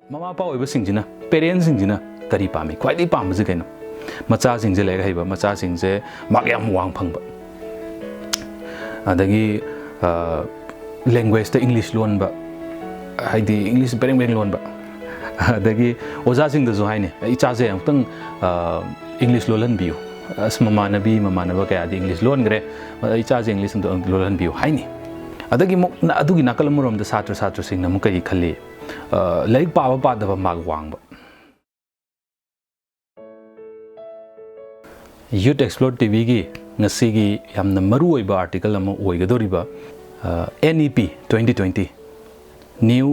Mama pa oibasingina parents singina kari pami khwaidi pambaje kaino macha singje lega haiba macha singje mak yam wang phangba adagi language ta English lon ba haidi English bereng lon ba adagi oja sing da zo haine icha je amtang English lolan biu as mamanabi mamanaba kaya di English lon gre icha je English lolan biu haini adagi mok na adugi nakal murom da satra sing na mukai khali like power pa da mag wang ba Youth Xplore TV gi ngasi gi yamna maru oiba article ama oigadoriba NEP 2020 New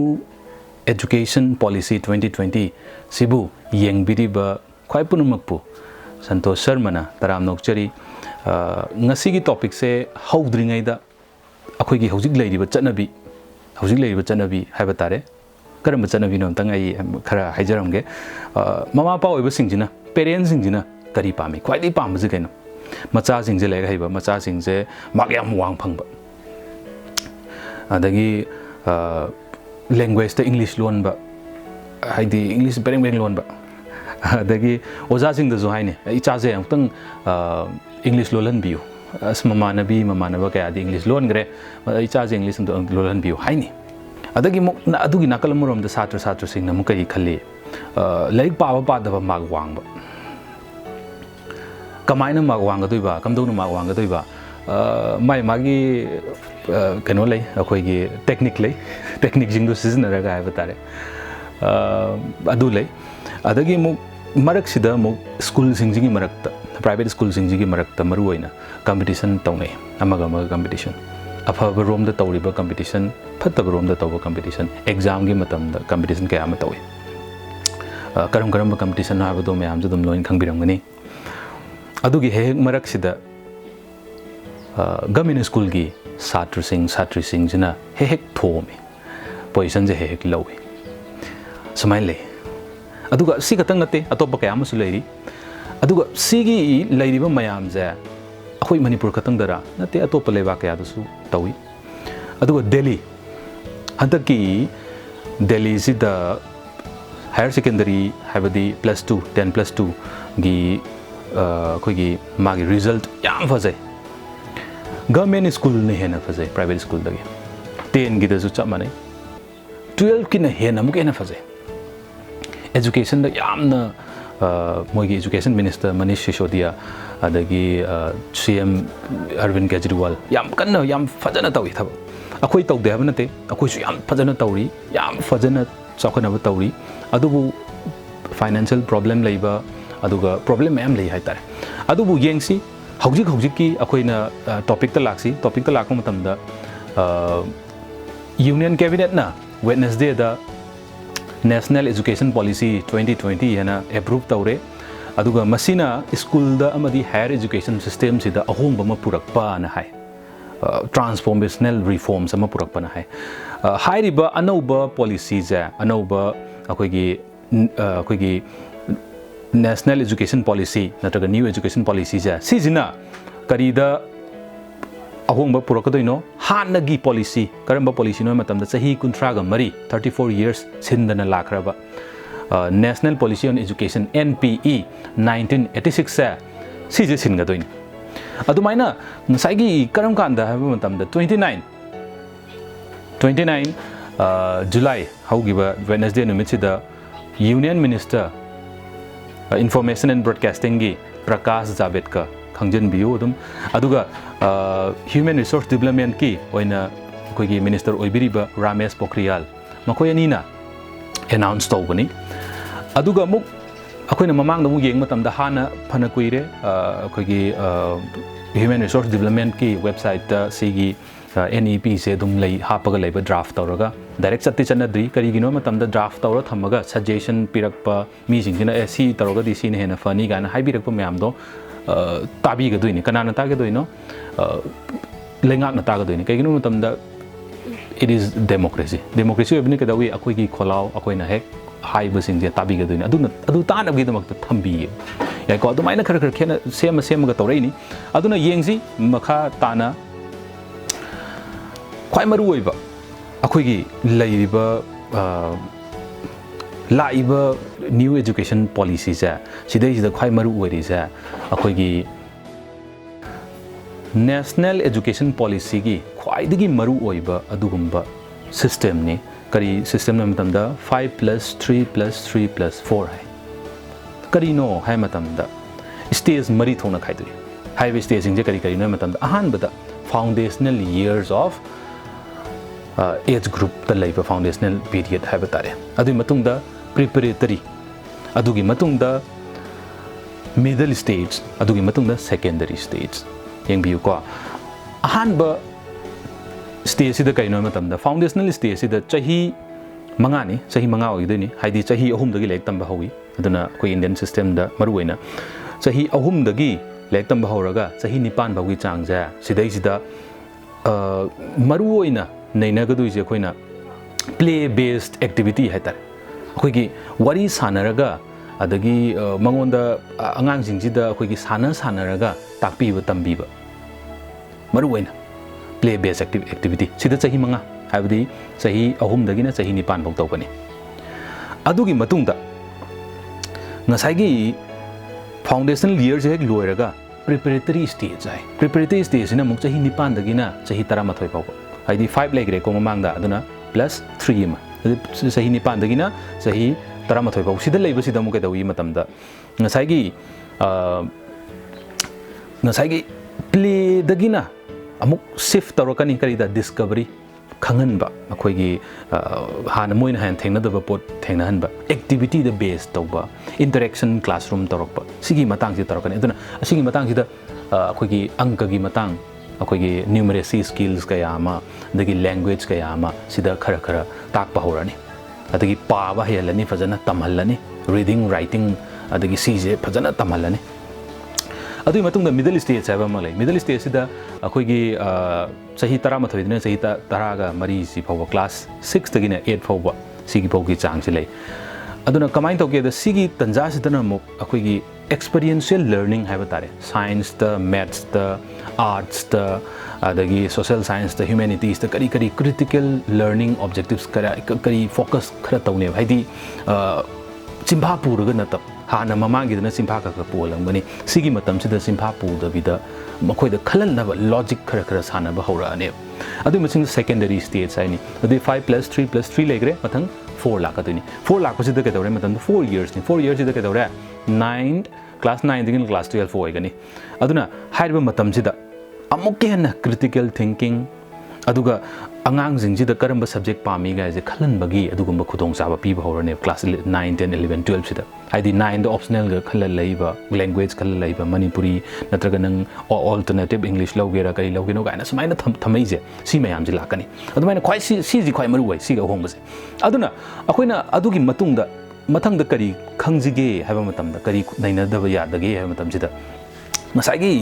Education Policy 2020 sibu yengbiriba khwai punumakpu Santosh Sharma na taram nokchari ngasi gi topic se haudringai da akhoi gi hojik leiriba chanabi haiba tare karam chanabi no tang ai khara haijaramge mama pa oiba singjina parents singjina kari pami khwaidi pambaje kaino macha singje lega haiba macha singje mak yam wang phangba adagi language ta English lon ba haidi English bereng lon ba adagi oja sing da zo haine icha je amtang English lolan biu as mamanaba kaya di English lon gre icha je English lolan biu haini adagi mok na adugi nakal murom da satra sing na mukai khali like pa da mag wang ba kamaina mag wang ga doiba kamdong mag wang ga doiba mai magi kano lei akhoi gi technique jing do season ra ga ba tare adu lei adagi mu marak sida mu school sing gi marak ta private school sing gi marak ta maru oina competition tawnai amaga competition afaba rom da tawriba competition phattaba rom da tawba competition exam gi matam da competition kaya ma tawi karam ba competition ha ba do mayam ju dum loin khangbiram gani adugi he marak sida government school gi satri sing jina he thome position je he lowe samai le aduga si katang nate atopa kaya masu leiri aduga si gi leiriba mayam je akhoi manipur katang dara nate atopa leba kaya dasu tawi aduga Delhi handaki Delhi sida higher secondary habadi +2 10+2 gi khoi gi magi result yam fazai government school ne hena fazai private school dagi 10 gi da su chap manai 12 ki na hena muk ena fazai education da yamna moigi education minister Manish Sisodiya adagi CM Arvind Kejriwal yam kanna yam fajana tawi thab akhoi tawde haba nate akhoi su yam fajana tawri yam fajana chakhana ba tawri adubu financial problem leiba aduga problem mayam lei haitare adubu yengsi hojik ki akoina topic ta lakko matam da union cabinet na Wednesday da National Education Policy 2020 hena approve tawre aduga masina school da amadi higher education system sida ahomba ma purakpa na hai transformational reforms ama purakpa na hai hairiba anauba policy ja anauba akoigi National Education Policy natraga New Education Policy ja sijina karida ahongba purakadoino hanagi policy karamba policy no matamda sahi kuntra ga mari 34 years sindana lakraba National Policy on Education NPE 1986 sa sije singa doin adumaina nsaigi karam kanda haba matamda 29 July haugiba Wednesday numitida Union Minister Information and Broadcasting gi Prakash Javadekar khangjan biu dum aduga Human Resource Development ki oina koi gi Minister oibiriba Ramesh Pokhriyal makoi ani na announce tawbani aduga muk akoina mamang da mu yeng matam da hana phana kuire koi gi Human Resource Development ki website ta sigi NEP se dum lei hapaga leiba draft tawraga direct chatti chanadri karigino matam da draft tawra thamaga suggestion pirakpa mi jingina si tawraga di sin hena fani gana haibirakpa mayam do tabi ga doini kanana ta ga doino lengak na ta ga doini kaigino matam da it is democracy obni ka dawi akoi gi kholau akoi na hek haiba singje tabi ga doini adu tan abgi damak thambi ya ko adumai na khar khena sema ga tawrai ni aduna yengsi makha tana khwai maru oiba akhoi gi leiriba Laiba new Education policy से सिदैसिदा ख्वाइ मरु ओइरिसे अखोइगी National Education policy की ख्वाइदगी मरु ओइबा अदुगुम्बा system ने करी system ने मतमदा 5+3+3+4 है करीनो है मतमदा stage मरी थोना खाइदुई highway staging जे करी करी नो मतमदा अहानबदा foundational years of age group द लाइफ फाउंडेशनल पीरियड है बतारे अदुई मतुंगदा प्रिपरेटरी अदुगी मतुंगदा मिडल स्टेज अदुगी मतुंगदा सेकेंडरी स्टेज येंबियु को अहानब स्टेज सिदा कइनो मतमदा फाउंडेशनल स्टेज सिदा चही मंगानी चही मंगा ओइदनी हाइदी चही अहुमदगी लेक तंबा होई अदुना कोई इंडियन सिस्टम दा मरुवेना चही अहुमदगी लेक तंबा होरगा चही निपान बागी चांगजा सिदै सिदा मरुओइना नैनगदुइसे अखोइना प्ले बेस्ड एक्टिविटी हाइतार अखोइगी वारी सानरगा अदगी मंगोंदा अंगांगसिंगसिदा अखोइगी सानरगा ताकपीबा तंबीबा मरुओइना प्ले बेस्ड एक्टिविटी सिदा चही मंगा हाइबदी चही अहुमदगिना चही निपान बौ तौगनी अदुगी मतुंगदा ngसाइगी फाउंडेशनल इयर से लोयरगा प्रिपरेटरी स्टेज है प्रिपरेटरी स्टेज ने मुक चही निपान दगिना चही 13 फाउ हाइदी 5 लेग्रे को ममांगदा अदुना +3 मा चही निपान दगिना चही 13 फाउ सिदा लेबसिदा मुक दउई मतमदा ngसाइगी प्ले दगिना अमुक शिफ्ट तौरकनी करीदा डिस्कवरी खंगनबा अखोइगी हान मोइन हान थेंगनदबा पोट थेंगनहनबा एक्टिविटी द बेस तौबा इंटरेक्शन क्लासरूम तौरकबा सिगी मतंग से तौरकनी अदुना असिगी मतंग सिदा अखोइगी अंक की मतंग अखोइगी न्यूमरेसी स्किल्स कया अमा दगी लैंग्वेज कया अमा सिदा खरा खरा ताकपा होरानी अदगी पाबा हेलनी फजना तमहलनी रीडिंग राइटिंग अदगी सीजे फजना तमहलनी अदुई मतुंगदा मिडल स्टेज है मले मिडल स्टेज सिदा अखोइगी चही 13 दिना चही 10 मरी सि फाव क्लास 6 तगिना 8 फाव सिगी फाव की चांग से लई अदुना कमाइन तौके द सिगी तंजा सिदना मु अखोइगी एक्सपीरियंशियल लर्निंग है बतारे साइंस द मैथ्स द आर्ट्स द अदगी सोशल साइंस द ह्यूमैनिटीज द करी करी क्रिटिकल लर्निंग ऑब्जेक्टिव्स करी फोकस खरा तौने हाइदी चिंभा पुरग नतब हाना ममांगीदना सिंफा का पोलंगबनी सिगी मतम सिदा सिंफा पुदबिदा मखोइदा खललनब लॉजिक खरा खरा सानब हौराने अदु मसिंग सेकेंडरी स्टेज आइनी अदु 5+3+3 लेग्रे मथंग 4 लाखदुनी 4 लाख पसिदा केदौरे मतम 4 इयर्स नि 4 इयर्स सिदा केदौरे 9 क्लास 9 दिगिन क्लास 12 होइगनी अदुना हाइबा मतम सिदा अमुके हन क्रिटिकल थिंकिंग अदुगा अंगांगजिंगजिदा करंब सब्जेक्ट पामी गाइजे खलनबगी अदुगुंबा खुदोंग चाबा पीबा हौरने क्लास 9 10 11 12 सिदा हाइदी 9 द ऑप्शनल ग खल लैबा लैंग्वेज खल लैबा मणिपुरी नत्रगा नंग ऑल्टरनेटिव इंग्लिश लौगेरा करी लौगेनो गाइना समाइना थमैजे सी मयाम जि लाकनी अदुमाइना ख्वाइ सी जि ख्वाइ मरु वै सी ग होंगबसे अदुना अखोइना अदुगी मतुंगदा मथंगदा करी खंगजिगे हाइबा मतमदा करी नैनदबा यादगे हाइबा मतमजिदा ngसाइगी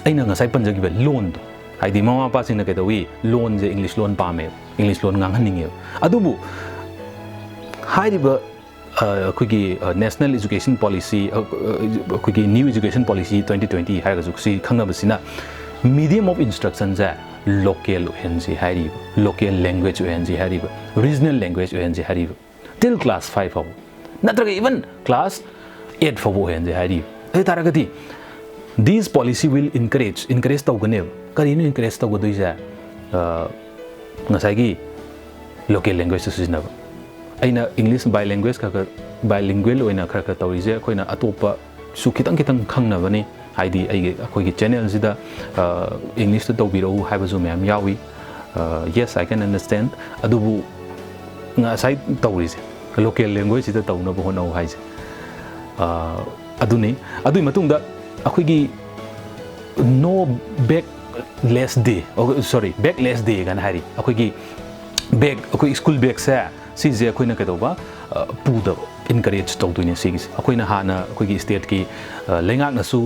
अइना ngसाइ पंजगिबा लोन दो हाइदी ममा पासिंगना केदवी लोन जे इंग्लिश लोन पामे इंग्लिश लोन nganghaniंगे अदुबु हाइरिबा अखोइगी नेशनल एजुकेशन पॉलिसी अखोइगी न्यू एजुकेशन पॉलिसी 2020 हाइगजुक्सी खंगबसिना मीडियम ऑफ इंस्ट्रक्शन जे लोकल ओहेनजी हाइरि लोकल लैंग्वेज ओहेनजी हाइरि रीजनल लैंग्वेज ओहेनजी हाइरि टिल क्लास 5 फाउ नत्रगा इवन क्लास 8 फाउ ओहेनजी हाइरि ए तारगति दिस पॉलिसी विल encourage तौगने करिनो encourage तौगदुइजा ngसाइगी लोकल लैंग्वेज सिजनब अइना इंग्लिश बाइलिंग्वेज बाइलिंगुअल ओइना खर तौरिजे अखोइना अतोपा सु खितंग खितंग खंगनबनी हाइदी अखोइगी चैनल सिदा इंग्लिश तो तौबिरौ हाइबजु मैम यावी yes I can understand अदुबु ngसाइ तौरिजे लोकल लैंग्वेज सिदा तौनब होनौ हाइजे अदुनि अदुइ मतुंगदा अखोइगी नो बैकलेस डे बैकलेस डे गन हाइरि अखोइगी बैग अखोइ स्कूल बैग से सिजे अखोइना केदौबा पुदब encourage तौदुइने सिगिस अखोइना हाना अखोइगी स्टेट की लेंगाकनसु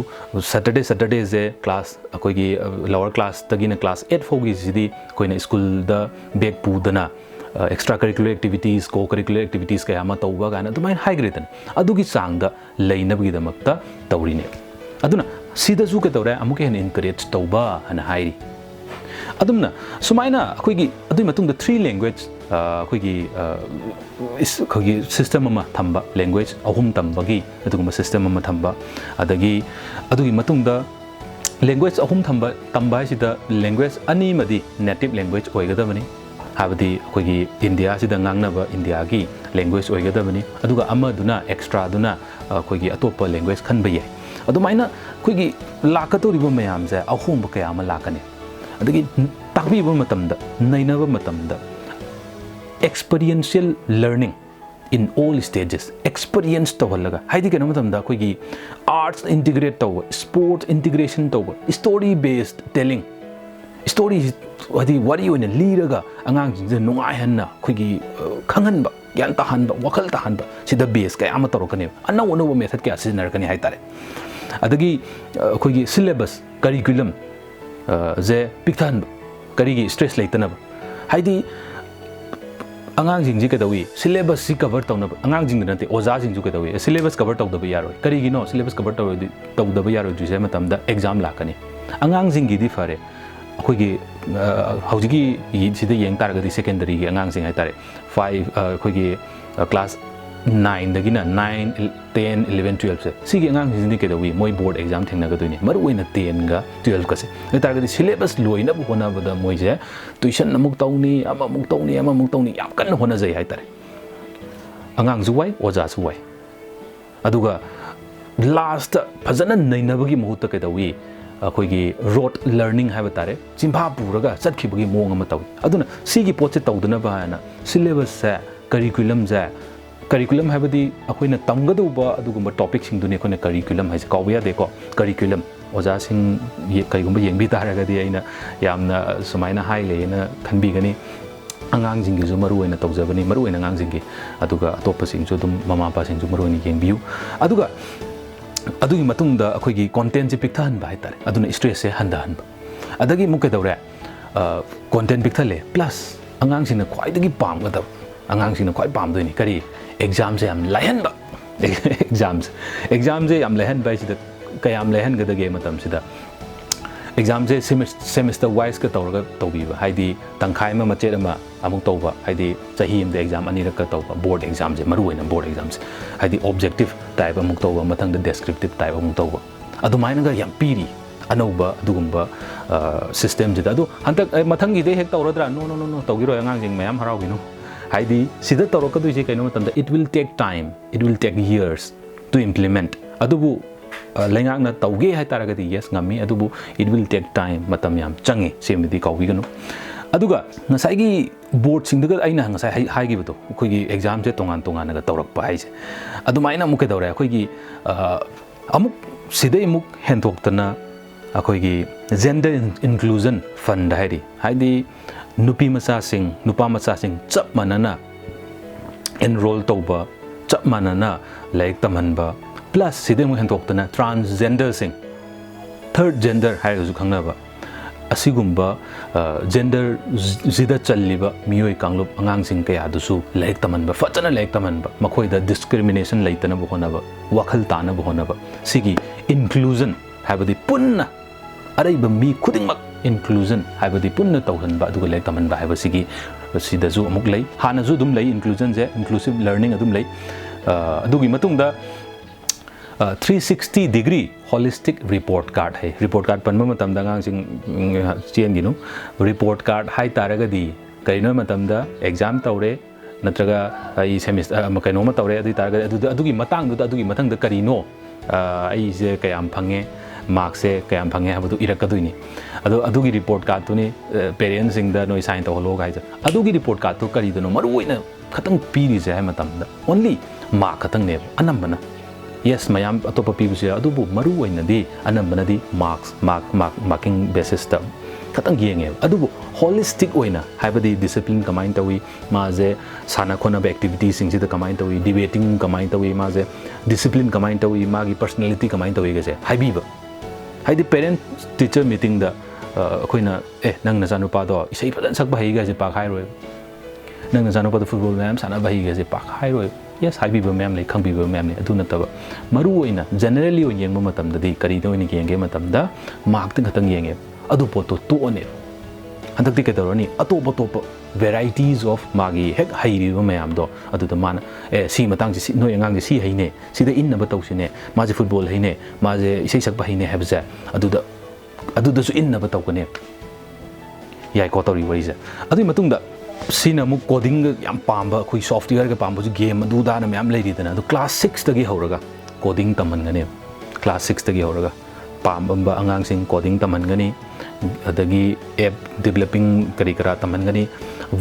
सैटरडे जे क्लास अखोइगी लोअर क्लास तगिना क्लास 8 फोगी सिदि अखोइना स्कूल द बैग पुदना एक्स्ट्रा करिकुलर एक्टिविटीज को करिकुलर एक्टिविटीज कया मा तौबा गाना दुमाइन हाइग्रेतन अदुगी चांगदा लेइनबगिदमक्ता तौरिने अदुना सिदसु के तौरे अमुके हेन encourage तौबा हन हाइरि अदुमना सुमाइना अखोइगी अदुइ मतुंगदा 3 लैंग्वेज ꯑꯩꯈꯣꯏꯒꯤ ꯁꯤꯁꯇꯦꯝ ꯑꯃ ꯊꯝꯕ ꯂꯦꯡꯒ꯭ꯋꯦꯖ ꯑꯍꯨꯝ ꯇꯝꯕꯒꯤ ꯑꯗꯨꯒꯨꯝꯕ ꯁꯤꯁꯇꯦꯝ ꯑꯃ ꯊꯝꯕ ꯑꯗꯒꯤ ꯑꯗꯨꯒꯤ ꯃꯇꯨꯡꯗ ꯂꯦꯡꯒ꯭ꯋꯦꯖ ꯑꯍꯨꯝ ꯇꯝꯕ ꯍꯥꯏꯁꯤꯗ ꯂꯦꯡꯒ꯭ꯋꯦꯖ ꯑꯅꯤꯃꯗꯤ ꯅꯦꯇꯤꯕ ꯂꯦꯡꯒ꯭ꯋꯦꯖ ꯑꯣꯏꯒꯗꯕꯅꯤ ꯍꯥꯏꯕꯗꯤ ꯑꯩꯈꯣꯏꯒꯤ ꯏꯟꯗꯤꯌꯥꯁꯤꯗ ꯉꯥꯡꯅꯕ ꯏꯟꯗꯤꯌꯥꯒꯤ ꯂꯦꯡꯒ꯭ꯋꯦꯖ ꯑꯣꯏꯒꯗꯕꯅꯤ ꯑꯗꯨꯒ ꯑꯃꯗꯨꯅ ꯑꯦꯛꯁꯇ꯭ꯔꯥꯗꯨꯅ ꯑꯩꯈꯣꯏꯒꯤ ꯑꯇꯣꯞꯄ ꯂꯦꯡꯒ꯭ꯋꯦꯖ ꯈꯟꯕ ꯌꯥꯏ ꯑꯗꯨꯃꯥꯏꯅ ꯑꯩꯈꯣꯏꯒꯤ ꯂꯥꯛꯀꯗꯧꯔꯤꯕ ꯃꯌꯥꯝꯁꯦ ꯑꯍꯣꯡꯕ ꯀꯌꯥ ꯑꯃ ꯂꯥꯛꯀꯅꯤ ꯑꯗꯒꯤ ꯇꯥꯛꯄꯤꯕ ꯃꯇꯝꯗ ꯅꯩꯅꯕ ꯃꯇꯝꯗ experiential learning in all stages experience tawhallaga haidi kena matamda akhoi arts integrate tawba sport integration tawba story based telling story hadi wari oina liraga angang je nungai hanna akhoi khanganba gyan tahanba wakhal tahanba sida base kaya ama torokane anaw anaw method kya sinar-kani haitare adagi akhoi syllabus curriculum je piktan kari gi stress leitana haidi angang jingji kadawi syllabus si cover tawna angang jing nate oza jingju kadawi syllabus cover tawdaba yaroi kari gi no syllabus cover tawdaba yaroi juse matamda exam lakani angang jingi di fare akhoi gi haujigi sida yeng taragadi secondary gi angang jing hai tare 5 akhoi gi class 9 dagina 9 10 11 12 se sigi angang jing kadawi moi board exam thengna gaduni maru oina 10 ga 12 ka se taragadi syllabus loina bu hona bada moi je tuition amuk tawni ama muk tawni yam kan hona jai hai tare angang juwai oja suwai aduga last phajana nainabagi muhutta kadawi akhoi gi rote learning haiba tare chimpha puraga chatkibagi mong ama tawi aduna sigi potse tawduna ba na syllabus se curriculum haibadi akhoi tamgaduba adugumba topic sing duni akhoi curriculum haise kawya de ko curriculum oja sing kaigumba yengbi taragadi aina yamna sumaina hai leina khanbi gani angang jing gi maru oina tawjabani maru oina angang jing gi aduga atoppa sing ju dum mama pa sing ju maru oina yengbiu aduga adugi matungda akhoi gi content ji pikthan ba haitare aduna stress se handahan adagi mukke dawre content pikthale plus angang sing na khwai dagi pamgada angang sing na khwai pamdoini kari exam se am layan ba exam se am layan ba sida kayam layan gada ge matam sida exam se semester wise ka tawraga tawbiba haidi tangkhai ma machet ama amuk tawba haidi chahi am de exam ani ka tawba board exam je maru oina board exams haidi objective type amuk tawba mathang de descriptive type amuk tawba adumaina ga yam piri anauba adugumba system je adu hantak mathang gi de hek tawradra no tawgiro angang jing mayam harau ginu haidi sida tawrakadu je kaino matamda it will take time it will take years to implement adubu laingak na tawge hai taragadi yes ngami adubu it will take time matam yam changi semidi kawiganu aduga ngasai gi board sing daga aina ngasai hai gi bado khoi gi exam je tongan naga tawrak pa hai je adumaina muke dawra khoi gi amuk sidai muk hentoktana akhoi gi gender inclusion fund haidi nupi macha sing nupa macha sing chap manana enroll tawba chap manana laik tamanba plus sidemu hentoktana transgender sing third gender hairu khangnaba asigumba gender zida challiba miyoi kanglup angang sing kaya dusu laik tamanba fachana laik tamanba makhoi da discrimination laitana bu honaba wakhal tana bu honaba sigi inclusion habadi punna araiba mi khudingmak inclusion haibadi punna tawhanba aduga laik tamanba haibasigi sidaju amuk lei hanazu dum lei inclusion je inclusive learning adum lei adugi matungda 360 degree holistic report card hai report card panma matamda ngang sing chen ginu report card hai taragadi kaino matamda exam tawre natraga ai semester kaino ma tawre adu taragadi adugi matang du adugi mathang da karino ai je kayam phange marks se kayam phange habadu irakaduini adugi report card tuni parents sing da noi sign tawlo gai ja adugi report card to kari dono maru oina khatang piri je hai matamda only mark khatang ne anambana yes mayam atopa pibu se adubu maru oina di anambana di marking basis ta khatang yenge adubu holistic oina haibadi discipline kamain tawi ma je sana khona ba activities sing da kamain tawi debating kamain tawi ma je discipline kamain tawi magi personality kamain tawi ge je haibiba haidi parent teacher meeting da akoina nang na janu pa do isai padan sak ba hi ga je pa khai roi nang na janu pa do football ma'am sana ba hi ga je pa khai roi yes haibiba ma'am le khangbiba ma'am le adu na taba maru oina generally o yengma matam da di kari do ni yenge matam da mark ting khatang yenge adu poto to one हंदक्ति के तौरनी अतोप अतोप varieties of मागी हेक हाइरिबो ma'am दो अदुदा मान ए सी मतंग से नोय अंगांग सी हाइने सिदा इन नब तौसिने माजे football हाइने माजे इसे सकबा हाइने हैबजे अदुदा अदुदासु इन नब तौकने याय को तौरी वरिजे अदुई मतुंगदा सीना मु कोडिंग याम पाम्बा कोई सॉफ्टवेयर के पाम्बो गेम अदुदा न मैम लेरिदना अदु क्लास 6 तगी होरगा कोडिंग तमनगने क्लास 6 तगी होरगा पाम्बा अंगांग सिंग कोडिंग तमनगनी अदगी एप डेवलपिंग करी करा तमनगनी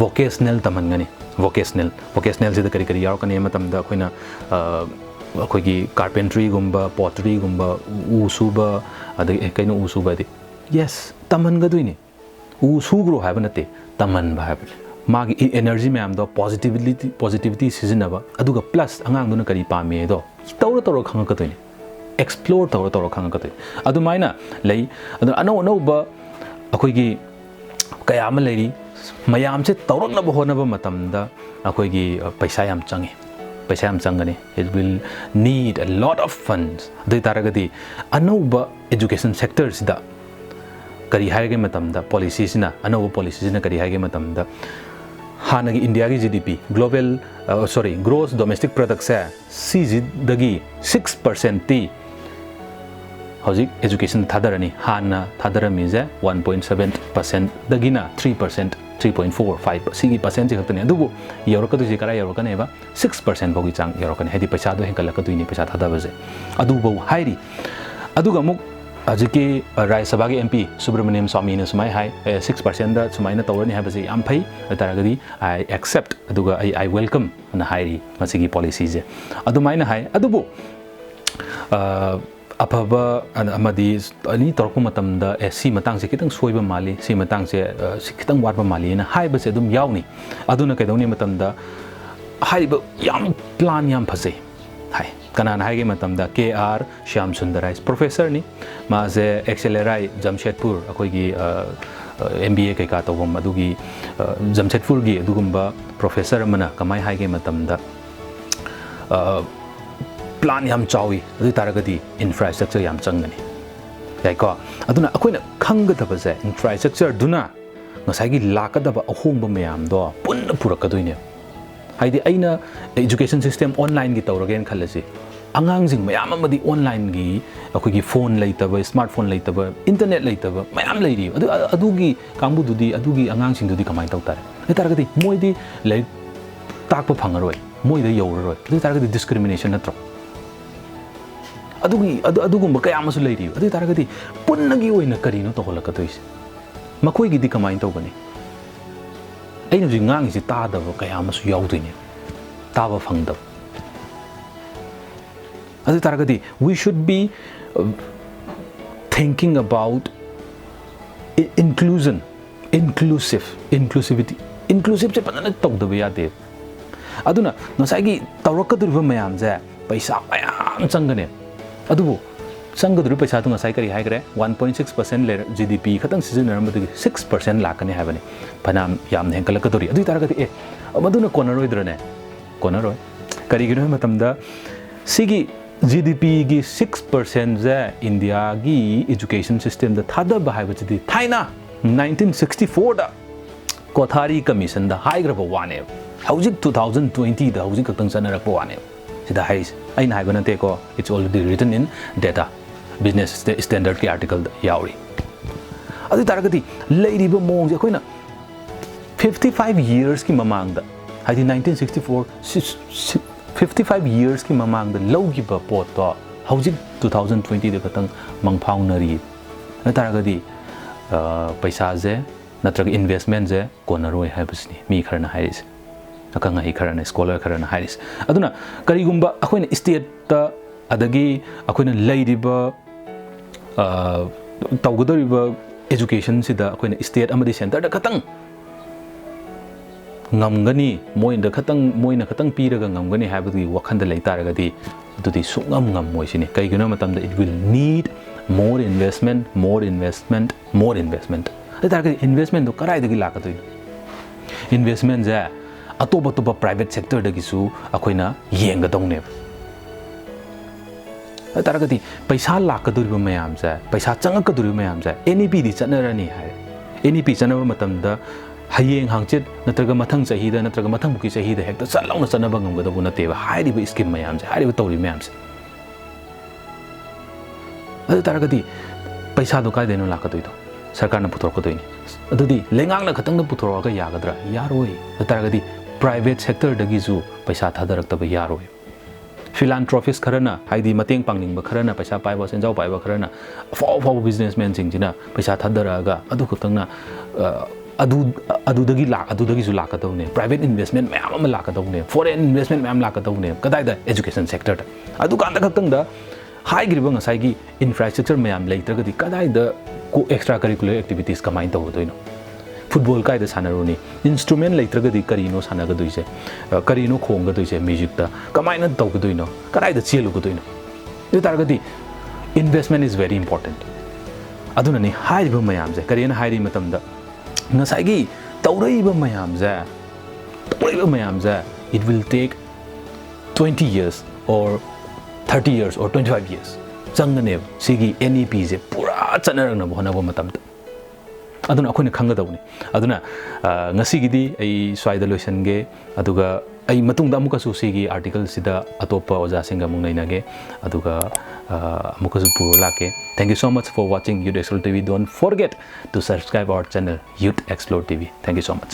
वोकेशनल तमनगनी वोकेशनल से करी करी याव कने मतमदा अखोइना अखोइगी कार्पेंट्री गुम्बा पॉटरी गुम्बा उ सुबा अदगी कइनो उ सुबा दि यस तमनगदुइनी उ सुग्रो हाबा नते तमन भाबने मागी एनर्जी मैम दो पॉजिटिविटी सिजनबा अदुगा प्लस अंगांग दुना करी पामे दो तौर तौर खंगकतोइनी एक्सप्लोर तौर खंगकतोइ अदुमाइना लई अदु अनो अनोबा अखोइगी कयाम लेरी मयाम से तौरनब होनब मतमदा अखोइगी पैसा याम चंगने it will need a lot of funds दे तारगदी अनोबा एजुकेशन सेक्टर सिदा करी हाइगे मतमदा पॉलिसी सिना अनोबा पॉलिसी सिना करी हाइगे मतमदा हानगी इंडिया की GDP global gross domestic product से सीजीदगी 6% टी हौजिक एजुकेशन थादरनी हाना थादरमीजे 1.7% दगिना 3% 3.45 सिगी परसेंट से खतने अदुबो यौरकदुजे करा यौरकनेबा 6% भोगी चांग यौरकने हेदी पैसा दो हेंकलकदुइनी पैसा थादबजे अदुबो हाइरी अदुगा मुक अजिके राज्यसभा के एमपी सुब्रमण्यम स्वामी ने सुमाय हाई 6% दा सुमायना तौरनी हाबजे याम फै तारगदी आई एक्सेप्ट अदुगा आई वेलकम ना हाइरी मसिगी पॉलिसी जे अदुमायना हाई अदुबो अफबा अमदी अनि तोरको मतमदा सी मतंग से खितंग सोइबा माली सी मतंग से खितंग वाटबा माली ना हाइबा से दुम यावनी अदुना कैदौनी मतमदा हाइबा याम प्लान याम फसे हाय कनान हाइगे मतमदा KR श्याम सुंदराइस प्रोफेसर नि माजे एक्सेलराइ जमशेदपुर अखोइगी MBA कैका तौबम अदुगी जमशेदपुर गी अदुगुम्बा प्रोफेसर मना कमाय हाइगे मतमदा प्लान याम चावी अदु तारगदी इंफ्रास्ट्रक्चर याम चंगनी याइको अदुना अखोइना खंगदबजे इंफ्रास्ट्रक्चर दुना ngसाइगी लाकदबा अहोंबा मयाम दो पुन्न पुरकदुइने हाइदि अइना एजुकेशन सिस्टम ऑनलाइन की तौरगेन खलसी अंगांगजिंग मयाम अमदी ऑनलाइन की अखोइगी फोन लेतबा स्मार्टफोन लेतबा इंटरनेट लेतबा मयाम लेरी अदुगी कांबुदुदी अदुगी अंगांगसिंग दुदी कमाय तौतारे ए तारगदी मोइदी ले ताकपा फंगरोय मोइदा यौररोय अदु तारगदी डिस्क्रिमिनेशन नत्रो अदुगुम्बा कयामसु लेरी अदु तारगदी पुन्नगी ओइना करिनो तोहलकतोइस मखोइगिदी कमाय तौबनी अइना जि ngang तादब कयामसु याउदुइने ताबा फंगदब अदु तारगदी we should be thinking about inclusivity inclusive से पतना तौदब यादे अदुना नसाइगी तौरकदुरबा मयाम जे पैसा मयाम चंगने अदुबो संगदुरु पैसा तो नसाइ करी हाइग्रे 1.6% ले GDP खतंग सिजनरमदुगी 6% लाकने हाबने फनाम याम हेंकलकदुरी अदु तारगदी ए मदुना कोनरोइद्रने कोनरोय करिगिनो मतमदा सिगी GDP की 6% जे इंडिया की एजुकेशन सिस्टम द थादब हाइबचदी थाइना 1964 दा कोथारी कमीशन दा हाइग्रब वाने हौजिक 2020 दा हौजिक खतंग सनरप वाने सिदा हाइस अइना हाइबना तेको it's already written in data Business Standard के आर्टिकल यावरी अदु तारगदी लेरिबो मोंग जे अखोइना 55 इयर्स की ममांग दा हाइदि 1964 55 years की ममांग द लौगिबा पोत तो हौजिक 2020 द खतंग मंगफाउनरी नतारगदी पैसा जे नत्रग इन्वेस्टमेंट जे कोनरोय हाइबसनी मी खरना हाइस अकंग hi खरना स्कॉलर खरना हाइस अदुना करिगुम्बा अखोइना स्टेट ता अदगी अखोइना लेरिबा तौगदरिबा एजुकेशन सिदा अखोइना स्टेट अमदि सेंटर दा खतंग ngamgani moina khatang piraga ngamgani habagi wakhanda leitaragadi dudi sungam ngam moisini kaigino matamda it will need more investment leitaragadi investment do karai dagi lakatoi investment ja atoba private sector dagi su akoina yenga dongne leitaragadi paisa lakaduri mayam ja paisa changakaduri mayam ja NEP di chanarani hai NEP chanaba matamda hayeng hangchit natraga mathang chahida natraga mathang buki chahida hekta chalawna chanaba ngamgadabu nateba hairiba scheme mayam se hairiba tawri mayam se adu taragadi paisa do kai deno lakadoido sarkar na puthorkadoini adudi lengang na khatang na puthoroga yagadra yaroi adu taragadi private sector dagi ju paisa thadarakta yaroi philanthropist kharana haidi mateng pangning ba kharana paisa paiba senjau paiba kharana for businessmen jingjina paisa thadaraga adu khutangna adudagi ju lakadawne private investment mayam ama lakadawne foreign investment mayam lakadawne kadai da education sector da adu kanda khatang da high griba ngasai gi infrastructure mayam leitragadi kadai da ko extra curricular activities kamain tawdoino football kai da sanaroni instrument leitragadi karino sanagadoi se karino khongadoi se music da kamaina tawdoino kadai da chelugodoino yu taragadi investment is very important aduna ni high griba mayam se karina high ri matam da ngasai gi tawraiba mayam za it will take 20 years or 30 years or 25 years changnane sigi NEP je pura chanarang na bhona matam ta aduna akhone khangadawni aduna ngasigidi ai swaida loisange aduga ai matungda amuka su sigi article sida atopa oja singa mungnai aduga amuka su puro lake. Thank you so much for watching Youth Xplore TV. Don't forget to subscribe our channel Youth Xplore TV. Thank you so much.